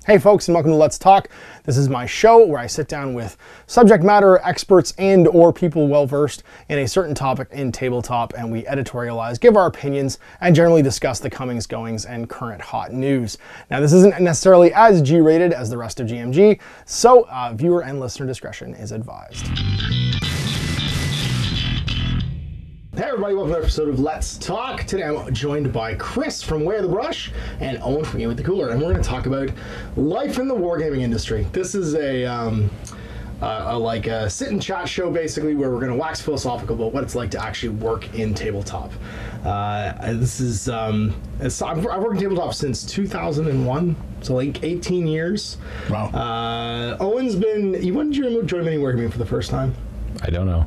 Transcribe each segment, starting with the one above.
Hey folks, and welcome to Let's Talk. This is my show where I sit down with subject matter experts and or people well-versed in a certain topic in tabletop, and we editorialize, give our opinions, and generally discuss the comings, goings, and current hot news. Now, this isn't necessarily as G-rated as the rest of GMG, so viewer and listener discretion is advised. Hey everybody, welcome to an episode of Let's Talk. Today I'm joined by Chris from Way of the Brush and Owen from You with the Cooler, and we're going to talk about life in the wargaming industry. This is a sit and chat show basically, where we're going to wax philosophical about what it's like to actually work in tabletop. I've worked in tabletop since 2001, so like 18 years. Wow. Owen's been. When did you join Mini Wargaming for the first time? I don't know.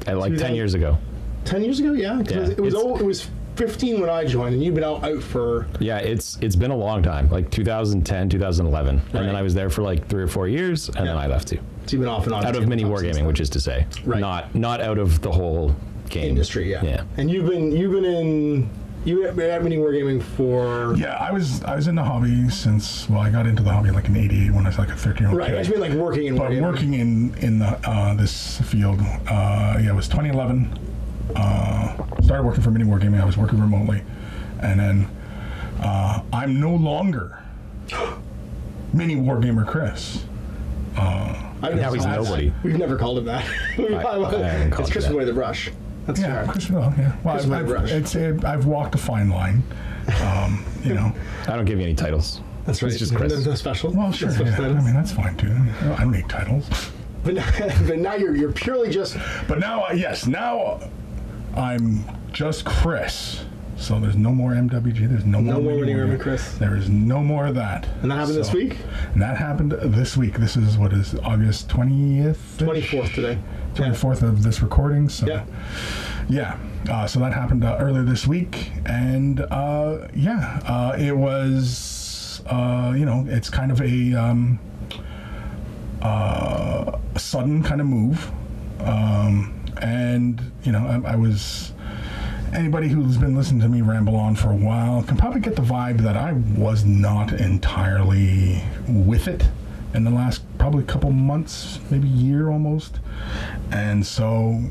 Like 10 years ago. 10 years ago, yeah. It was 15 when I joined, and you've been out for... Yeah, it's been a long time, like 2010, 2011. Right. And then I was there for like 3 or 4 years, and then I left too. So you've been off and on. Out of Mini Wargaming, which is to say. Right. Not out of the whole game. Industry, yeah. And you've been at Mini Wargaming for... Yeah, I was in the hobby since, well, I got into the hobby like in '88 when I was like a 13-year-old kid. Right, I mean like working in But wargaming. working in the, this field, it was 2011. Started working for Mini Wargaming. I was working remotely, and then I'm no longer Mini Wargamer Chris. Now he's nobody. We've never called him that. It's Chris from Way of the Brush. That's fair. Chris. Well, yeah. Well, I've walked a fine line. You know. I don't give you any titles. That's right. It's just Chris. There's no special. Well, sure. Yeah. I mean, that's fine too. I don't need titles. But now you're purely just... But now, yes, now I'm just Chris. So there's no more MWG. There's no more Mini Wargaming Chris. There is no more of that. And that happened this week? And that happened this week. This is what is August 20th? 24th today. 24th of this recording. So yeah. So that happened earlier this week, and it was it's kind of a sudden kind of move, and I was. Anybody who's been listening to me ramble on for a while can probably get the vibe that I was not entirely with it in the last probably couple months, maybe year almost, and so,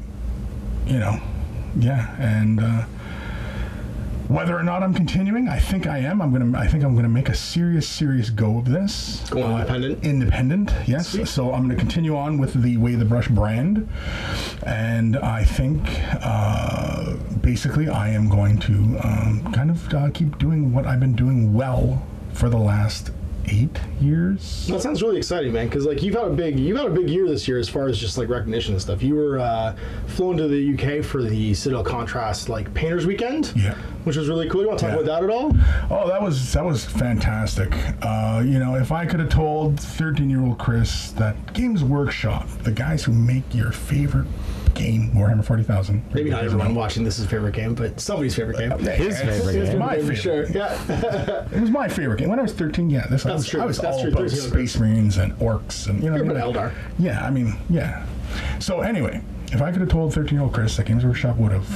whether or not I'm continuing, I think I am. I think I'm gonna make a serious go of this. Going independent. Independent, yes. Sweet. So I'm gonna continue on with the Way the Brush brand, and I think basically I am going to keep doing what I've been doing well for the last 8 years. That sounds really exciting, man, because like you've had a big year this year as far as just like recognition and stuff. You were flown to the UK for the Citadel Contrast like Painters Weekend, which was really cool. You want to talk about that at all? Oh, that was fantastic. If I could have told 13-year-old Chris that Games Workshop, the guys who make your favorite game, Warhammer 40,000. Maybe not everyone watching this is favorite game, but somebody's favorite game. His favorite game. My favorite. Sure. Yeah. It was my favorite game when I was 13. Yeah, I was all about Space Marines and orcs and You're a bit Eldar. Yeah, I mean, yeah. So anyway, if I could have told 13-year-old Chris that Games Workshop would have,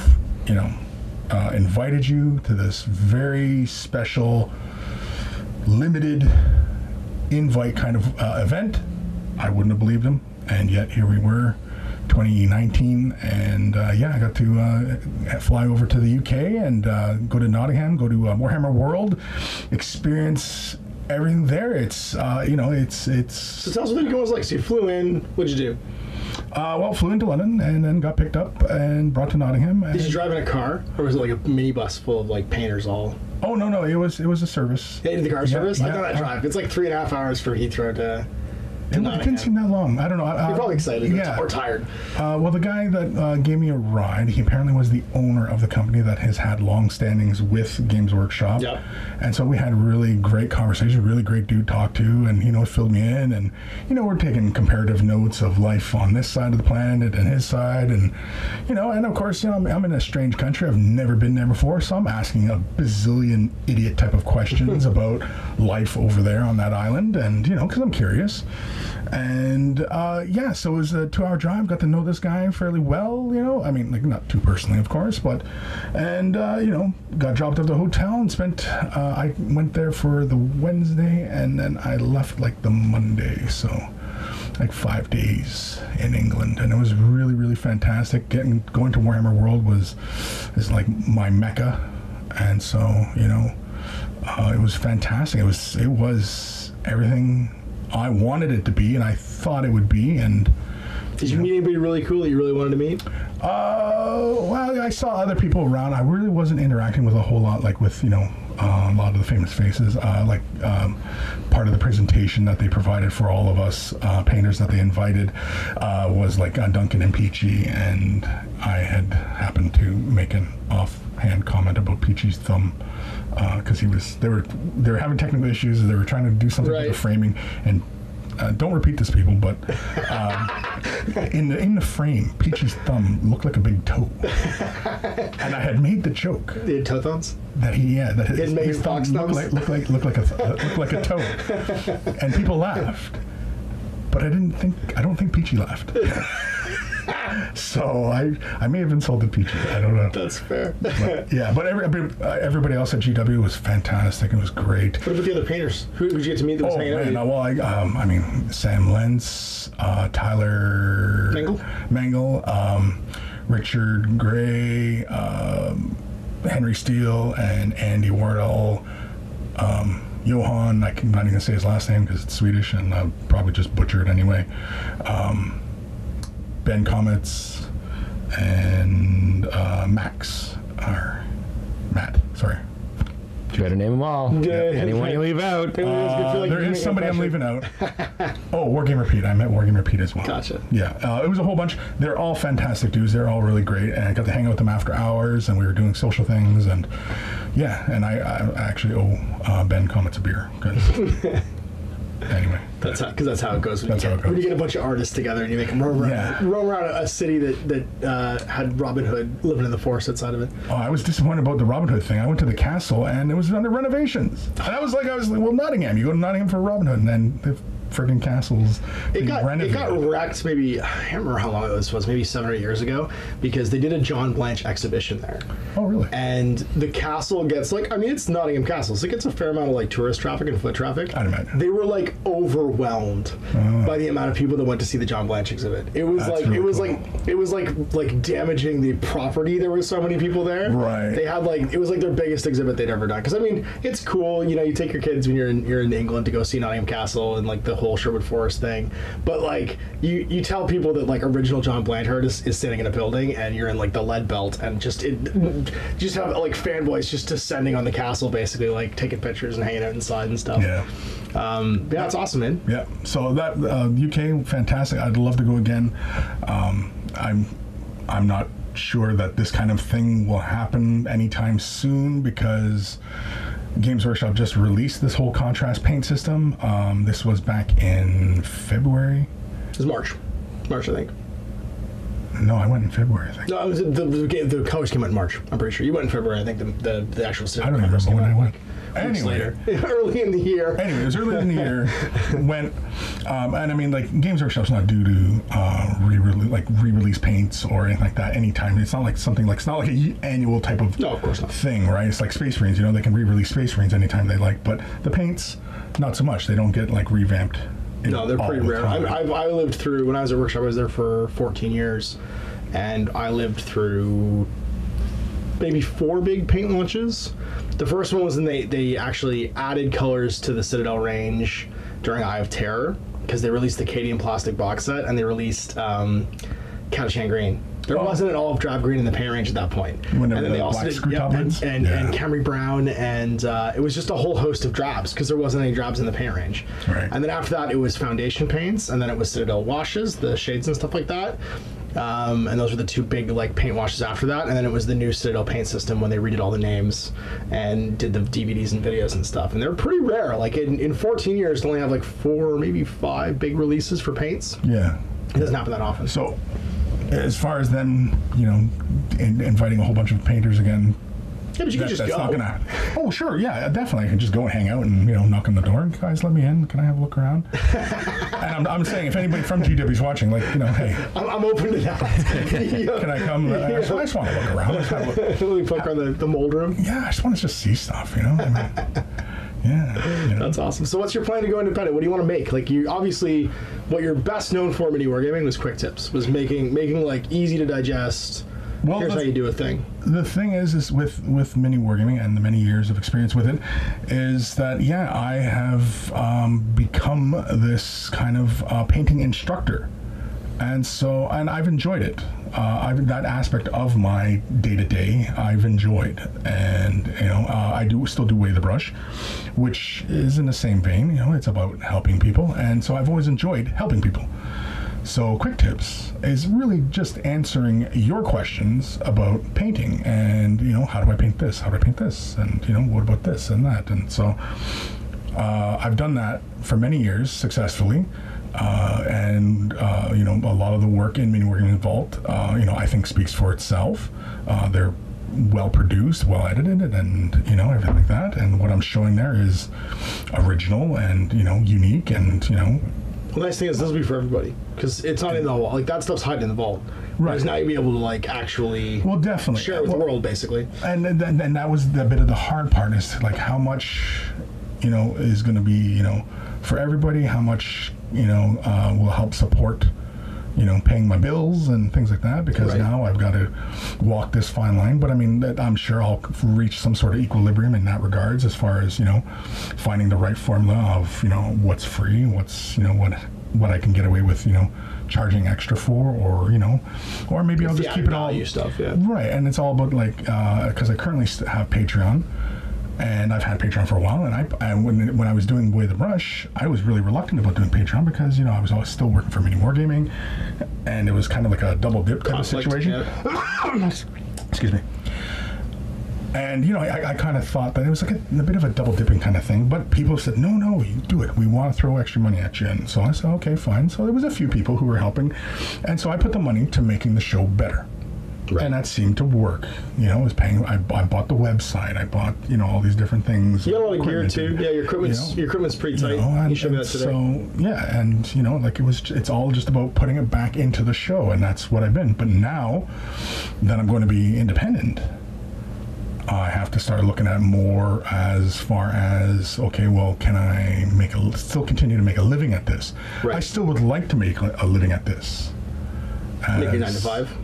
invited you to this very special, limited invite kind of event, I wouldn't have believed him. And yet here we were. 2019, and I got to fly over to the UK and go to Nottingham, go to Warhammer World, experience everything there. It's So tell us what the weekend was like. So you flew in. What'd you do? Flew into London and then got picked up and brought to Nottingham. Did you drive in a car, or was it like a minibus full of like painters all? Oh no, it was a service. Yeah, the car service. I know that drive. It's like 3.5 hours for Heathrow to. It didn't seem that long. I don't know. You're probably excited or tired. Well, the guy that gave me a ride, he apparently was the owner of the company that has had long standings with Games Workshop. Yep. And so we had really great conversation, really great dude to talk to, and filled me in, and we're taking comparative notes of life on this side of the planet and his side, and and of course I'm in a strange country. I've never been there before, so I'm asking a bazillion idiot type of questions about life over there on that island, and because I'm curious. And yeah, so it was a 2-hour drive. Got to know this guy fairly well, you know. I mean, like not too personally, of course, but and you know, got dropped at the hotel and spent. I went there for the Wednesday, and then I left like the Monday. So like 5 days in England, and it was really, really fantastic. Going to Warhammer World is like my mecca, and so you know, it was fantastic. It was everything I wanted it to be, and I thought it would be. And did you meet anybody really cool that you really wanted to meet? Well, I saw other people around. I really wasn't interacting with a whole lot, like with, you know, a lot of the famous faces. Part of the presentation that they provided for all of us painters that they invited was like Duncan and Peachy, and I had happened to make an offhand comment about Peachy's thumb because they were having technical issues. They were trying to do something with the framing, and don't repeat this, people, but in the frame, Peachy's thumb looked like a big toe, and I had made the joke. They had toe thumbs. That his thumb looked like a toe, and people laughed, but I don't think Peachy laughed. So I may have insulted Peachy. I don't know. That's fair. But, yeah, but everybody else at GW was fantastic. It was great. What about the other painters? Who did you get to meet that was hanging out with you? Well, I mean, Sam Lentz, Tyler Mangle, Richard Gray, Henry Steele, and Andy Wardell. Johan, I'm not even going to say his last name because it's Swedish, and I'll probably just butcher it anyway. Ben Comets and Matt, sorry. You better name them all. Good. Anyone you leave out. There is somebody I'm leaving out. Oh, Wargamer Pete. I met Wargamer Pete as well. Gotcha. Yeah, it was a whole bunch. They're all fantastic dudes. They're all really great, and I got to hang out with them after hours, and we were doing social things, and yeah, and I actually owe Ben Comets a beer because. Anyway, that's how it goes. When you get a bunch of artists together and you make them roam around a city that had Robin Hood living in the forest outside of it. Oh, I was disappointed about the Robin Hood thing. I went to the castle and it was under renovations, and I was like, well, Nottingham. You go to Nottingham for Robin Hood, and then the friggin' castles. It got wrecked. Maybe I can't remember how long this was. Maybe 7 or 8 years ago, because they did a John Blanche exhibition there. Oh, really? And the castle gets it's Nottingham Castle, so it gets a fair amount of like tourist traffic and foot traffic. I'd imagine. They were like overwhelmed by the amount of people that went to see the John Blanche exhibit. It was like damaging the property. There were so many people there. Right. They had it was like their biggest exhibit they'd ever done. Because I mean, it's cool. You know, you take your kids when you're in England to go see Nottingham Castle and like the whole Sherwood Forest thing. But like you tell people that like original John Blanche is standing in a building and you're in like the lead belt and just have like fanboys just descending on the castle, basically like taking pictures and hanging out inside and stuff. Yeah. Yeah, it's awesome, man. Yeah. So that UK, fantastic. I'd love to go again. I'm not sure that this kind of thing will happen anytime soon because Games Workshop just released this whole contrast paint system. This was back in February. It was March, I think. No, I went in February, I think. No, it was the colors came out in March. I'm pretty sure you went in February. I think the actual I don't even remember when I went. Anyway, early in the year. Anyway, it was early in the year. Went, and I mean, like Games Workshop's not due to re-release paints or anything like that anytime. It's not like something like it's not like an annual type of thing, right? It's like Space Marines. You know, they can re-release Space Marines anytime they like, but the paints, not so much. They don't get like revamped. No, they're pretty rare. I lived through when I was at Workshop. I was there for 14 years, and I lived through maybe 4 big paint launches. The first one was when they actually added colors to the Citadel range during Eye of Terror, because they released the Cadian plastic box set and they released Catachan Green. There wasn't an olive drab green in the paint range at that point. And then they also did and Camry Brown, and it was just a whole host of drabs because there wasn't any drabs in the paint range. Right. And then after that, it was foundation paints, and then it was Citadel washes, the shades and stuff like that. And those were the 2 big like paint washes after that, and then it was the new Citadel paint system when they redid all the names and did the DVDs and videos and stuff. And they're pretty rare. Like in 14 years, to only have like 4, maybe 5 big releases for paints. Yeah, it doesn't happen that often. So, as far as them, you know, inviting a whole bunch of painters again. Yeah, but you can just that's go. not gonna happen. Oh, sure, yeah, definitely. I can just go and hang out and knock on the door. Guys, let me in. Can I have a look around? And I'm saying, if anybody from GW's watching, like, hey, I'm open to that. can I come? I just want to look around. Let me poke around the mold room. Yeah, I just want to just see stuff. I mean, yeah. That's awesome. So what's your plan to go independent? What do you want to make? Like, you obviously, what you're best known for in mini wargaming was quick tips, was making like easy to digest. Well, here's how you do a thing. The thing is with mini wargaming and the many years of experience with it, is that I have become this kind of painting instructor, and I've enjoyed it. That aspect of my day-to-day I've enjoyed, and I still do Weigh the Brush, which is in the same vein. It's about helping people, and so I've always enjoyed helping people. So Quick Tips is really just answering your questions about painting, and how do I paint this? How do I paint this? And what about this and that? And so I've done that for many years successfully. And a lot of the work in Mini Wargaming Vault, I think speaks for itself. They're well produced, well edited, and everything like that. And what I'm showing there is original and unique, and The nice thing is this will be for everybody, because it's not in the vault. Like, that stuff's hiding in the vault. Right. Whereas now you'll be able to actually definitely share it with the world, basically. And that was the bit of the hard part, is how much is going to be for everybody, how much will help support paying my bills and things like that, because now I've got to walk this fine line. But I mean, I'm sure I'll reach some sort of equilibrium in that regards, as far as finding the right formula of what's free, what's what I can get away with charging extra for, or maybe I'll just keep it all stuff. Right. And it's all about because I currently have Patreon. And I've had Patreon for a while, and when I was doing Weigh the Brush, I was really reluctant about doing Patreon, because I was always still working for Mini Wargaming, and it was kind of like a double dip type of situation. Yeah. Excuse me. And I kind of thought that it was like a bit of a double dipping kind of thing, but people said, no, you do it. We want to throw extra money at you. And so I said, okay, fine. So there was a few people who were helping, and so I put the money to making the show better. Right. And that seemed to work. I was paying. I bought the website. I bought all these different things. You got a lot of gear too. Yeah, your equipment's pretty tight. You showed me that today. So and it's all just about putting it back into the show, and that's what I've been. But now that I'm going to be independent, I have to start looking at more as far as, okay, well, can I still continue to make a living at this? Right. I still would like to make a living at this. Make your 9 to 5.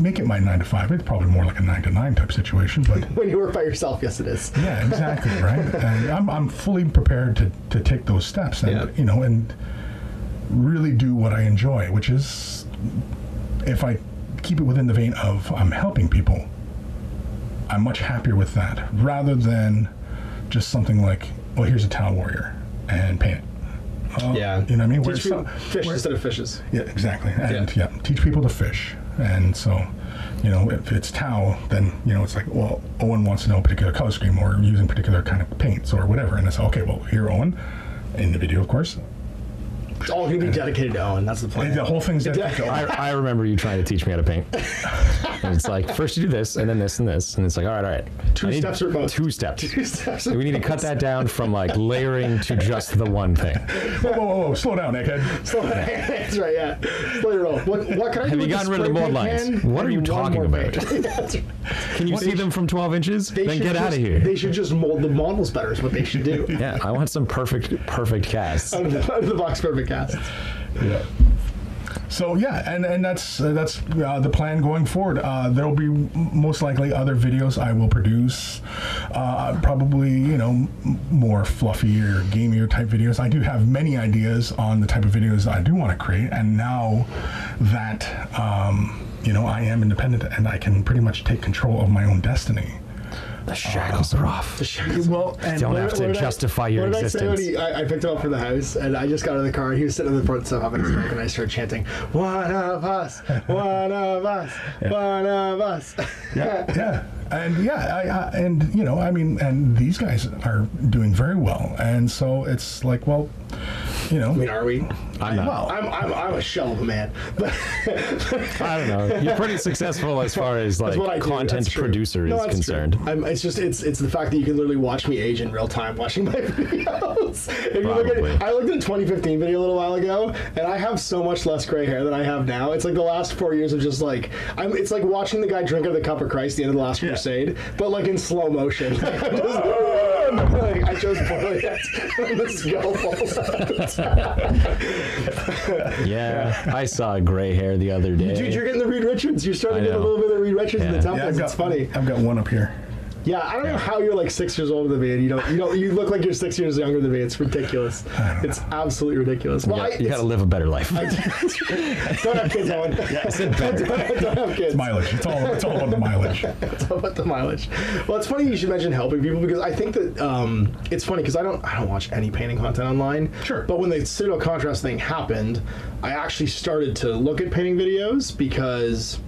Make it my 9 to 5. It's probably more like a 9 to 9 type situation, but when you work by yourself, yes, it is. Yeah, exactly, right. And I'm fully prepared to take those steps, and and really do what I enjoy, which is, if I keep it within the vein of I'm helping people, I'm much happier with that, rather than just something like, well, here's a Towel Warrior and paint it. Yeah. You know what I mean? Teach people fish instead of fishes. Yeah, exactly. And teach people to fish. And so, if it's Tau, then, it's like, well, Owen wants to know a particular color scheme, or using particular kind of paints or whatever. And it's okay, well, here, Owen, in the video, of course. It's all going to be dedicated to Owen. That's the plan. The whole thing's dedicated to Owen. I remember you trying to teach me how to paint. And it's like, first you do this, and then this, and this. And it's like, all right. 2 steps or both? 2 steps. 2 steps. We need to cut that down from layering to just the one thing. Whoa, slow down, egghead. Slow down. That's right, yeah. Slow your roll. What can I do? Have you gotten rid of the mold lines? What are you talking about? Can you see them from 12 inches? Then get out of here. They should just mold the models better is what they should do. Yeah, I want some perfect casts. Out of the box perfect casts. Yeah. So and that's the plan going forward. There'll be most likely other videos I will produce, probably more fluffy or gamier type videos. I do have many ideas on the type of videos I do want to create, and now that I am independent and I can pretty much take control of my own destiny. The shackles are off. Well, and don't have to justify your existence. I picked him up from the house, and I just got out of the car, and he was sitting in the front somehow having a smoke, and I started chanting, "One of us, one of us, one of us." Yeah. And and these guys are doing very well, and so it's like, well, you know. I mean, are we? I'm not. Well, I'm a shell of a man, but I don't know. You're pretty successful as far as like what I do. content That's true. producer No, is that's concerned. true. It's the fact that you can literally watch me age in real time watching my videos. If you look at, I looked at a 2015 video a little while ago, and I have so much less gray hair than I have now. It's like the last 4 years of just like it's like watching the guy drink out of the cup of Christ at the end of the last crusade, but like in slow motion. Like, I chose brilliant. The skull falls out. Yeah, I saw gray hair the other day. Dude, you're getting the Reed Richards. You're starting to get a little bit of Reed Richards in the temples. It's funny. I've got one up here. Yeah, I don't know how you're like 6 years older than me, and you look like you're 6 years younger than me. It's ridiculous. It's absolutely ridiculous. Well, you got to live a better life. Don't have kids, Owen. Yeah, I said better. Don't have kids. It's mileage. It's all about the mileage. It's all about the mileage. Well, it's funny you should mention helping people, because I think that it's funny because I don't watch any painting content online. Sure. But when the Citadel contrast thing happened, I actually started to look at painting videos because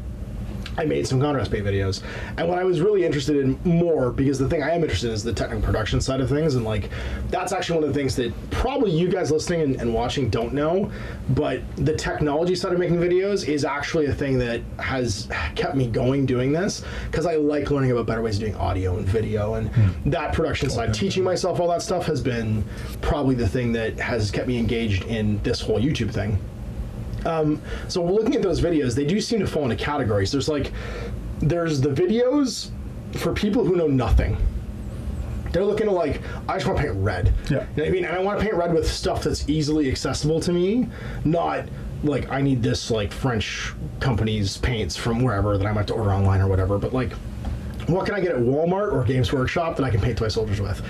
I made some contrast paint videos, and what I was really interested in more, because the thing I am interested in is the technical production side of things, and like that's actually one of the things that probably you guys listening and watching don't know, but the technology side of making videos is actually a thing that has kept me going doing this, because I like learning about better ways of doing audio and video, and that production side, teaching myself all that stuff has been probably the thing that has kept me engaged in this whole YouTube thing. So looking at those videos, they do seem to fall into categories. There's the videos for people who know nothing. They're looking to like, I just want to paint red. Yeah. You know what I mean? And I want to paint red with stuff that's easily accessible to me, not like I need this like French company's paints from wherever that I might have to order online or whatever, but like, what can I get at Walmart or Games Workshop that I can paint to my soldiers with?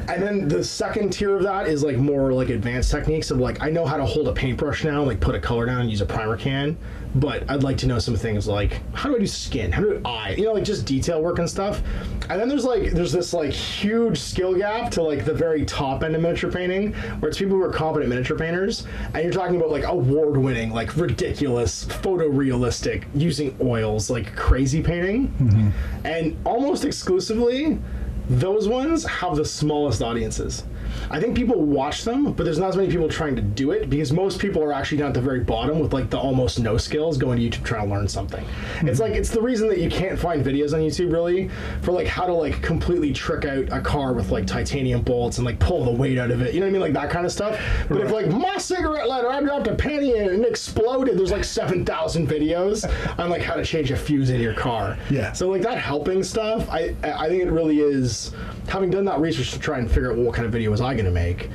And then the second tier of that is like more like advanced techniques of like, I know how to hold a paintbrush now, like put a color down and use a primer can, but I'd like to know some things like, how do I do skin? How do I, like just detail work and stuff. And then there's this like huge skill gap to like the very top end of miniature painting, where it's people who are competent miniature painters, and you're talking about like award-winning, like ridiculous, photorealistic, using oils, like crazy painting. And almost exclusively, those ones have the smallest audiences. I think people watch them, but there's not as many people trying to do it, because most people are actually down at the very bottom with like the almost no skills going to YouTube trying to learn something. It's like, it's the reason that you can't find videos on YouTube really for like how to like completely trick out a car with like titanium bolts and like pull the weight out of it. You know what I mean? Like that kind of stuff. But if like my cigarette lighter, I dropped a penny in it and it exploded, there's like 7,000 videos on like how to change a fuse in your car. Yeah. So like that helping stuff, I think it really is, having done that research to try and figure out what kind of video was I going to make,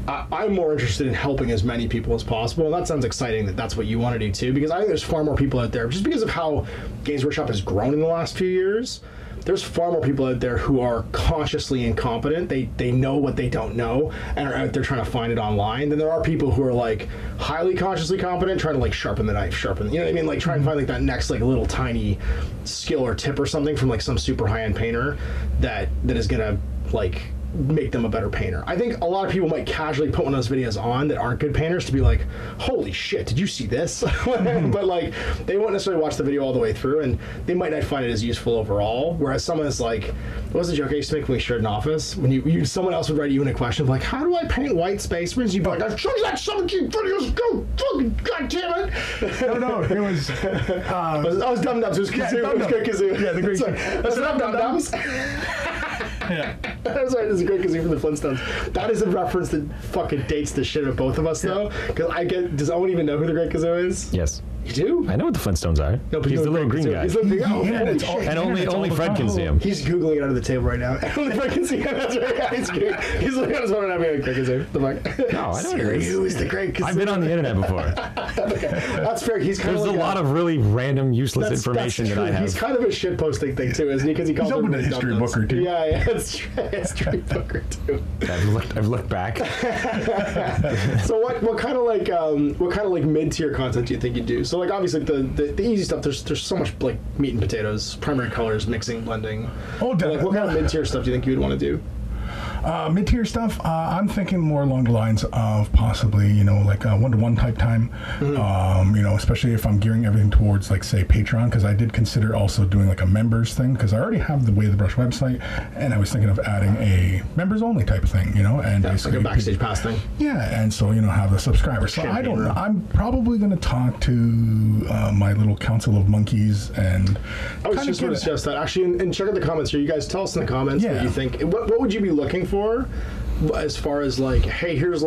I'm more interested in helping as many people as possible, and that sounds exciting that that's what you want to do too, because I think there's far more people out there, just because of how Games Workshop has grown in the last few years. There's far more people out there who are consciously incompetent. They know what they don't know and are out there trying to find it online. Then there are people who are like highly consciously competent, trying to like sharpen the knife, you know what I mean? Like try and find like that next like little tiny skill or tip or something from like some super high-end painter that is gonna like make them a better painter. I think a lot of people might casually put one of those videos on that aren't good painters to be like, holy shit, did you see this? But like, they won't necessarily watch the video all the way through, and they might not find it as useful overall. Whereas someone is like, what was the joke I used to make when we shared an office? When someone else would write you in a question like, how do I paint white space? You'd be like, I've shown you that 17 videos ago, fucking goddamn it. No, it was. I was Dum Dums. It was Kazoo. It was Great Kazoo. Yeah, the Great Kazoo. That's Dum Dums. Yeah. That's right, this is a Great Kazoo from the Flintstones. That is a reference that fucking dates the shit of both of us, though. Because does Owen even know who the Great Kazoo is? Yes. You do? I know what the Flintstones are. No, but he's the little green guy. He's the big guy. And only Fred can see him. He's Googling it under the table right now. Only Fred can see him. That's right. Yeah, he's looking at his phone and I'm like, Great Kazoo. The fuck? No, I know what it is. Who is the Great Kazoo? I've been on the internet before. Okay. That's fair. He's kind There's of like a lot of really random, useless information that's that I have. He's kind of a shitposting thing too, isn't he? Because he calls He's opened a everybody history Dum Dums. booker too. Yeah, it's history booker too. I've looked back. So what kind of like mid-tier content do you think you do? So like obviously the easy stuff, there's so much like meat and potatoes, primary colors, mixing, blending. Oh, Like what kind of mid-tier stuff do you think you would want to do? Mid-tier stuff, I'm thinking more along the lines of possibly, you know, like one-to-one type time. You know, especially if I'm gearing everything towards, like, say, Patreon, because I did consider also doing like a members thing, because I already have the Way of the Brush website, and I was thinking of adding a members-only type of thing, you know, and basically like a backstage pass thing. Yeah, and so, you know, have the subscribers. So I don't know. I'm probably going to talk to my little council of monkeys and. I was just going to suggest that actually, and check out the comments here. You guys tell us in the comments what you think. What would you be looking for? As far as like, hey, here's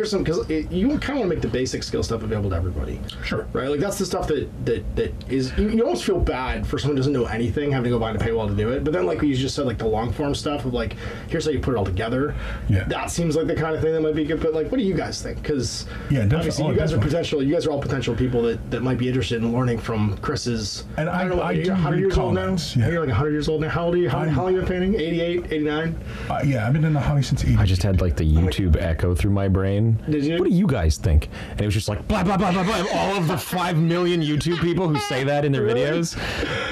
some, because you kind of want to make the basic skill stuff available to everybody. Sure. Right? Like that's the stuff that is, you almost feel bad for someone who doesn't know anything having to go behind a paywall to do it. But then like you just said, like the long form stuff of like, here's how you put it all together. Yeah. That seems like the kind of thing that might be good. But like, what do you guys think? Because obviously you guys are all potential people that might be interested in learning from Chris's. And I don't know, you're 100 years old now? Yeah. You're like 100 years old now. How old are you? How long have you been painting? 88, 89? Yeah, I've been in the hobby since 80. I just had like the YouTube echo through my brain. Did you? What do you guys think? And it was just like blah blah blah blah blah. And all of the 5 million YouTube people who say that in their videos.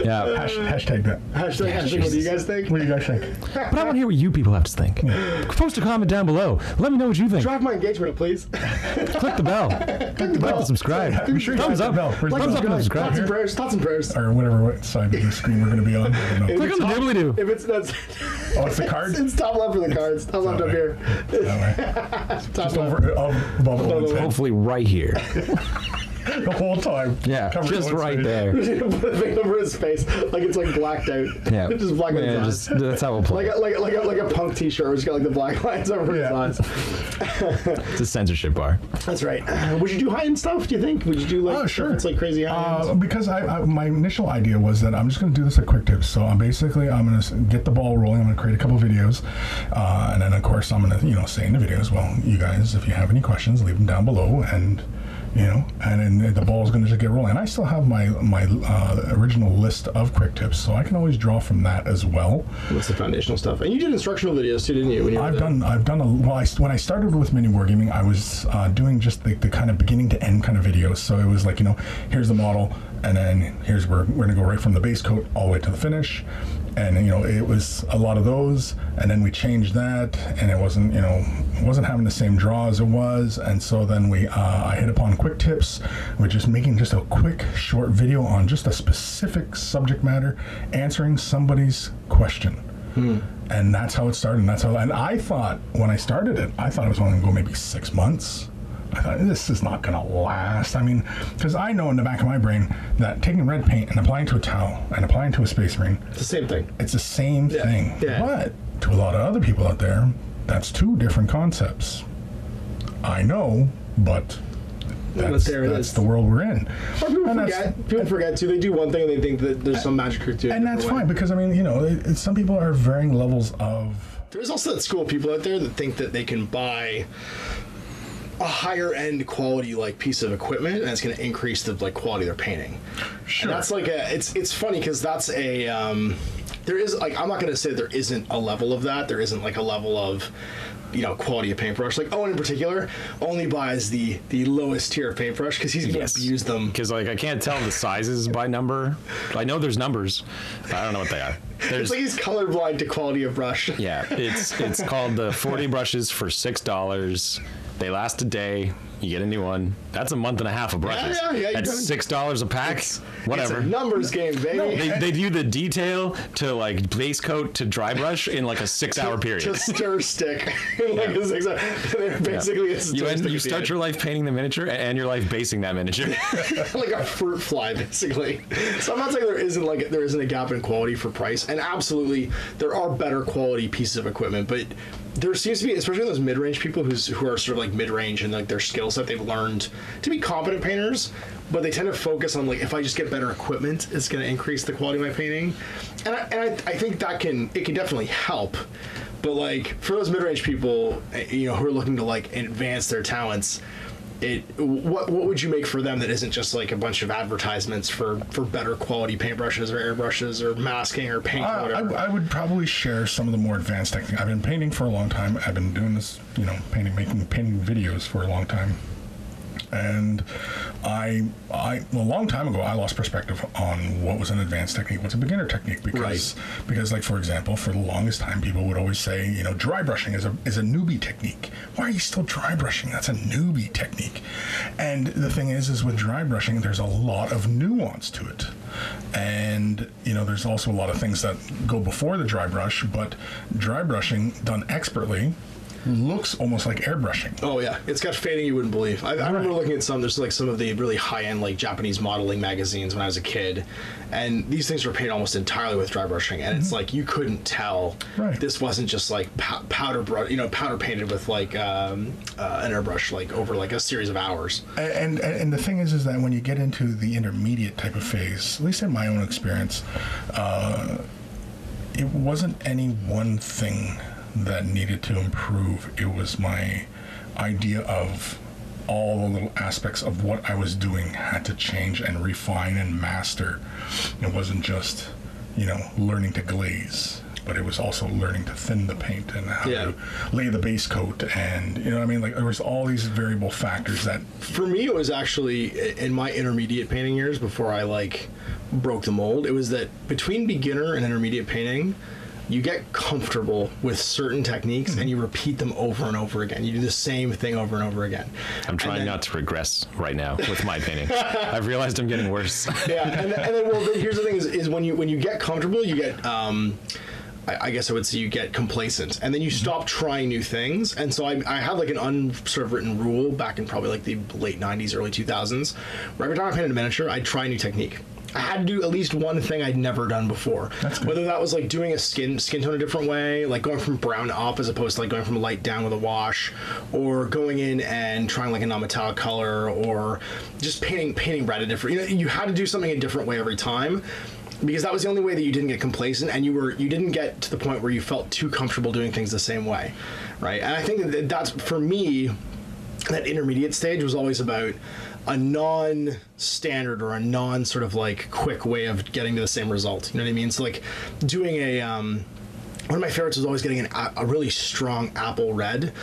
Yeah. Hashtag that. Hashtag what do you guys think? What do you guys think? But I want to hear what you people have to think. Post a comment down below. Let me know what you think. Drive my engagement up, please. Click the bell. Like and subscribe. I'm sure you Thumbs hit up. the bell. Where's the Thumbs bell? up and subscribe. Thoughts and prayers. Or whatever side of the screen we're going to be on. I don't know. Click on the doobly-doo. If it's that's Oh, it's the card? it's top left for the cards. Top left up here. Just above Owen's head. Hopefully right here. The whole time. Yeah, Covered just Owen's right face. there. He's gonna put a thing over his face, like it's like blacked out. Yeah. just black out Yeah, his eyes. that's how we'll play. Like a punk T-shirt, where it's got like the black lines over his eyes. It's a censorship bar. That's right. Would you do high-end stuff? Do you think? Would you do like? Oh, sure. It's like crazy high-end. Because my initial idea was that I'm just going to do this at quick tips. So I'm going to get the ball rolling. I'm going to create a couple videos, and then of course I'm going to say in the videos, well, you guys, if you have any questions, leave them down below, and and then the ball's going to just get rolling. And I still have my original list of quick tips, so I can always draw from that as well. What's the foundational stuff? And you did instructional videos too, didn't you? When you when I started with mini wargaming, I was doing just the kind of beginning to end kind of videos. So it was like, here's the model, and then here's where we're going to go right from the base coat all the way to the finish. And it was a lot of those, and then we changed that, and it wasn't having the same draw as it was, and so then I hit upon quick tips, with just making just a quick short video on just a specific subject matter, answering somebody's question. And that's how it started. And I thought when I started it, I thought it was only going to go maybe 6 months. I thought, this is not going to last. I mean, because I know in the back of my brain that taking red paint and applying to a towel and applying to a Space Marine, it's the same thing. It's the same thing. Yeah. But to a lot of other people out there, that's two different concepts. I know, but that's the world we're in. People forget too. They do one thing and they think that there's some magic trick to it. And that's fine, because some people are varying levels of. There's also that school of people out there that think that they can buy a higher end quality piece of equipment and it's going to increase the quality of their painting. Sure. And that's it's funny because that's there is I'm not going to say there isn't a level of that. There isn't a level of quality of paintbrush. Owen in particular only buys the lowest tier of paintbrush because he's going to abuse them. Because I can't tell the sizes by number. I know there's numbers. I don't know what they are. It's like he's colorblind to quality of brush. Yeah, it's called the 40 brushes for $6. They last a day. You get a new one. That's a month and a half of brushes. Yeah. That's $6 a pack. Whatever. It's a numbers game, baby. No, they do the detail to base coat to dry brush in a 6-hour period. To stir stick in a 6 hour. They're basically a stir stick. You start your life painting the miniature and your life basing that miniature. Like a fruit fly, basically. So I'm not saying there isn't a gap in quality for price, and absolutely there are better quality pieces of equipment, but there seems to be, especially those mid-range people who are sort of mid-range and their skill set, they've learned to be competent painters, but they tend to focus on if I just get better equipment, it's going to increase the quality of my painting. And I think it can definitely help. But for those mid-range people, who are looking to advance their talents, what would you make for them that isn't just a bunch of advertisements for better quality paintbrushes or airbrushes or masking or paint or whatever? I would probably share some of the more advanced techniques. I've been painting for a long time. I've been doing this, painting videos for a long time. And a long time ago, I lost perspective on what was an advanced technique, what's a beginner technique, because like, for example, for the longest time, people would always say, you know, dry brushing is a newbie technique. Why are you still dry brushing? That's a newbie technique. And the thing is with dry brushing, there's a lot of nuance to it. And, you know, there's also a lot of things that go before the dry brush, but dry brushing done expertly looks almost like airbrushing. Oh yeah, it's got fading you wouldn't believe. I remember looking at there's like some of the really high-end like Japanese modeling magazines when I was a kid, and these things were painted almost entirely with dry brushing, and it's like you couldn't tell this wasn't just like powder painted with like an airbrush like over like a series of hours. And the thing is that when you get into the intermediate type of phase, at least in my own experience, it wasn't any one thing that needed to improve. It was my idea of all the little aspects of what I was doing had to change and refine and master. It wasn't just, you know, learning to glaze, but it was also learning to thin the paint and how to lay the base coat, and you know what I mean, like there was all these variable factors that for me it was actually in my intermediate painting years before I like broke the mold. It was that between beginner and intermediate painting, you get comfortable with certain techniques and you repeat them over and over again. You do the same thing over and over again. I'm trying not to regress right now with my painting. I've realized I'm getting worse. Yeah, and then well, here's the thing: is when you get comfortable, you get. I guess I would say you get complacent, and then you stop trying new things. And so I had like an unsort of written rule back in probably like the late 90s, early 2000s, where every time I painted a miniature, I'd try a new technique. I had to do at least one thing I'd never done before. Whether that was like doing a skin tone a different way, like going from brown up as opposed to like going from light down with a wash, or going in and trying like a non-metallic color, or just painting red a different. You know, you had to do something a different way every time, because that was the only way that you didn't get complacent, and you didn't get to the point where you felt too comfortable doing things the same way, right? And I think that's for me, that intermediate stage was always about a non-standard or a non-sort of like quick way of getting to the same result. You know what I mean? So like doing one of my favorites was always getting a really strong apple red.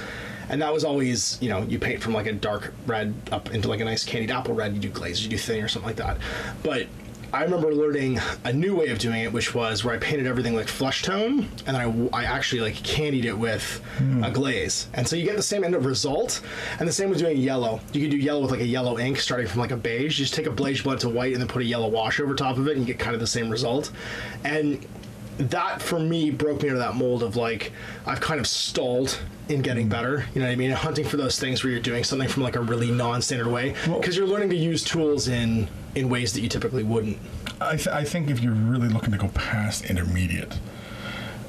And that was always, you know, you paint from like a dark red up into like a nice candied apple red. You do glaze, you do thin or something like that. But I remember learning a new way of doing it, which was where I painted everything like flesh tone, and then I actually like candied it with a glaze. And so you get the same end of result, and the same with doing yellow. You could do yellow with like a yellow ink starting from like a beige. You just take a beige blend to white and then put a yellow wash over top of it, and you get kind of the same result. And that for me broke me out of that mold of like, I've kind of stalled in getting better, you know what I mean? Hunting for those things where you're doing something from like a really non-standard way, because you're learning to use tools in ways that you typically wouldn't. I think if you're really looking to go past intermediate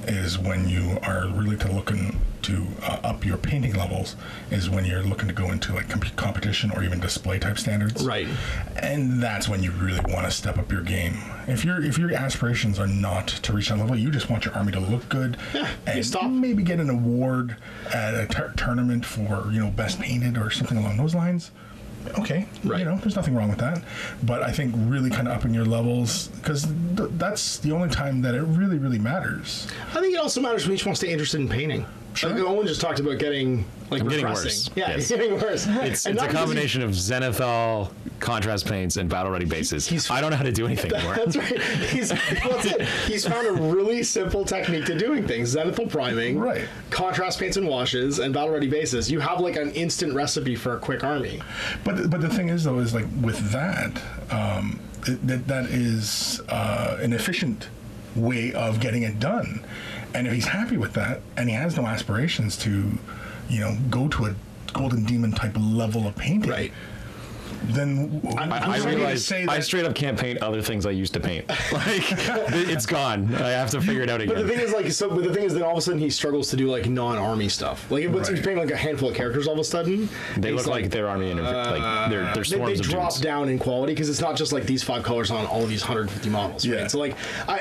is when you are really looking to up your painting levels, is when you're looking to go into like competition or even display type standards. Right. And that's when you really want to step up your game. If your aspirations are not to reach that level, you just want your army to look good, and maybe get an award at a tournament for, you know, best painted or something along those lines. Okay, right. You know, there's nothing wrong with that. But I think really kind of upping your levels, because that's the only time that it really, really matters. I think it also matters when you just want to stay interested in painting. Sure. Like Owen just talked about getting like getting repressing. worse. Yeah, Yes. getting worse. It's a combination of Zenithal, contrast paints, and battle ready bases. I don't know how to do anything anymore. That's right. That's it. He's found a really simple technique to doing things: Zenithal priming, right, contrast paints and washes, and battle ready bases. You have like an instant recipe for a quick army. But the thing is though, is like with that, that is an efficient way of getting it done. And if he's happy with that, and he has no aspirations to, you know, go to a Golden Demon type level of painting, right, then I realize I straight up can't paint other things I used to paint. Like, it's gone. I have to figure it out again. But the thing is, but the thing is, then all of a sudden he struggles to do like non-army stuff. Like, he's painting like a handful of characters all of a sudden. They look like their army like they're swarms of drop dudes. down in quality, because it's not just like these 5 colors on all of these 150 models. Right? Yeah. So like,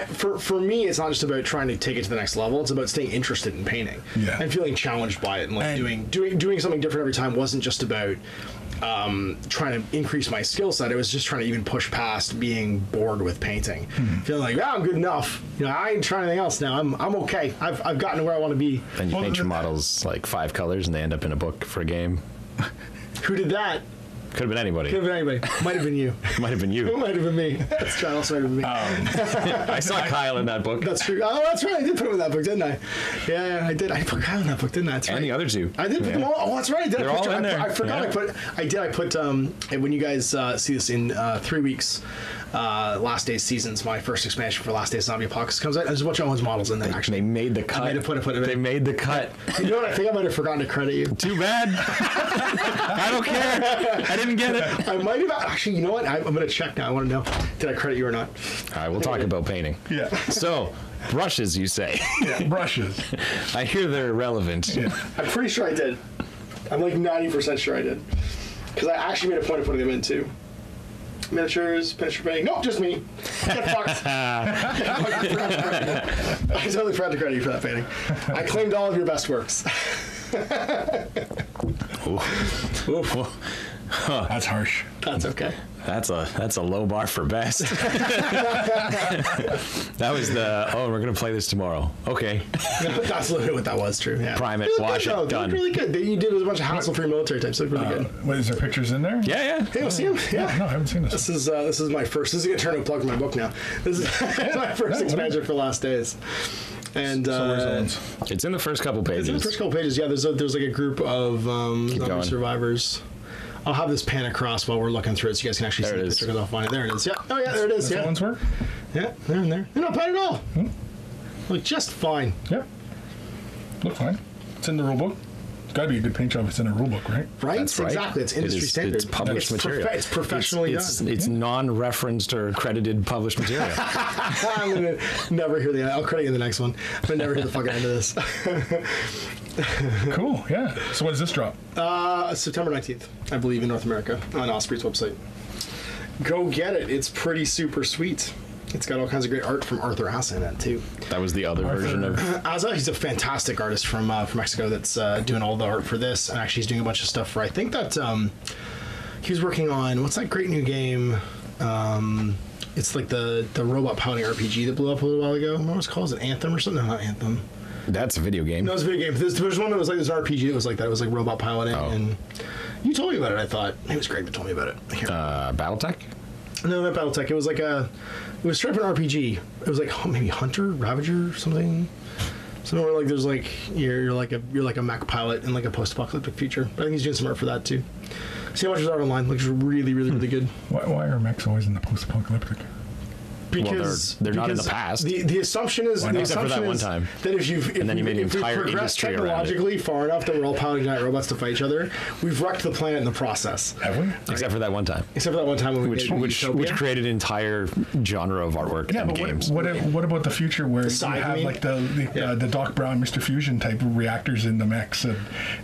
for me, it's not just about trying to take it to the next level. It's about staying interested in painting and feeling challenged by it, and like doing something different every time wasn't just about trying to increase my skill set. It was just trying to even push past being bored with painting, feeling like, I'm good enough. You know, I ain't trying anything else now. I'm okay. I've gotten to where I want to be. Then you paint your models like 5 colors, and they end up in a book for a game. Who did that? Could have been anybody. Could have been anybody. Might have been you. Might have been you. It might have been me. That's true. Also might have been me. I saw Kyle in that book. That's true. Oh, that's right. I did put him in that book, didn't I? Yeah, I did. I put Kyle in that book, didn't I? That's right. And the other two. I did put them all. Oh, that's right. I did. They're all in there. I forgot. Yeah. I put. When you guys see this in 3 weeks, Last Days Seasons, my first expansion for Last Days Zombie Apocalypse comes out. There's a bunch of Owen's models in there. Actually, They made the cut. I made to put it. They made the cut. You know what? I think I might have forgotten to credit you. Too bad. I don't care. I didn't get it. I might have actually. You know what? I'm going to check now. I want to know. Did I credit you or not? All right, we'll talk about painting. Yeah. So, brushes, you say? Yeah, brushes. I hear they're irrelevant. Yeah. I'm pretty sure I did. I'm like 90% sure I did. Because I actually made a point of putting them in too. Miniatures, miniature painting. Nope, just me. Get fucked. I totally forgot to credit you for that painting. I claimed all of your best works. Oof. That's harsh. That's okay. That's a low bar for best. That was we're gonna play this tomorrow. Okay. That's literally what that was. True. Yeah. Prime it, looked wash good, it, though. They done. looked really good. You did a bunch of hassle-free military types. They looked really good. What, is there pictures in there? Yeah. Hey, we'll see him. Yeah. No, I haven't seen this. This is my first. This is gonna turn into a plug for my book now. This is my first expansion for Last Days. And It's in the first couple pages. it's in the first couple pages. Yeah, there's like a group of zombie going. survivors. I'll have this pan across while we're looking through it, so you guys can actually There see it the is. picture because I'll find it. There it is. Yeah. Oh yeah, there it is. That's Yeah. Owen's work? Yeah, they're in there. They're not bad at all. Look just fine. Yep. Look fine. It's in the rule book. It's got to be a good paint job if it's in a rule book, right? Right? That's right. Exactly. It's industry standard. It's published material. It's professionally done. It's non-referenced or credited published material. I'm gonna never hear I'll credit you in the next one. I'm gonna never hear the fucking end of this. Cool, yeah. So when does this drop? September 19th, I believe, in North America on Osprey's website. Go get it. It's pretty super sweet. It's got all kinds of great art from Arthur Asa in it too. That was the other version of. Asa, he's a fantastic artist from Mexico that's doing all the art for this, and actually he's doing a bunch of stuff for. I think that he was working on what's that great new game? It's like the robot piloting RPG that blew up a little while ago. What was it called? Is it Anthem or something? No, not Anthem. That's a video game. No, it's a video game. There's one that was like this RPG that was like that. It was like robot piloting, and you told me about it. I thought it was great, but told me about it. Here. BattleTech. No, not BattleTech. It was like it was straight up an RPG. It was like maybe Hunter, Ravager, something. Something where like there's like you're like a mech pilot in like a post-apocalyptic future. But I think he's doing some art for that too. See how much is art online? Looks really, really, really good. Why are mechs always in the post-apocalyptic? Because they're not in the past. The assumption is Except for that one time. that if And then you made an entire progress industry around it. technologically far enough that we're all piloting giant robots to fight each other, we've wrecked the planet in the process. Have we? Except for that one time. Except for that one time when we Which created an entire genre of artwork Yeah, and but games. what about the future where you side, have you mean? like the Doc Brown, Mr. Fusion type of reactors in the mechs, and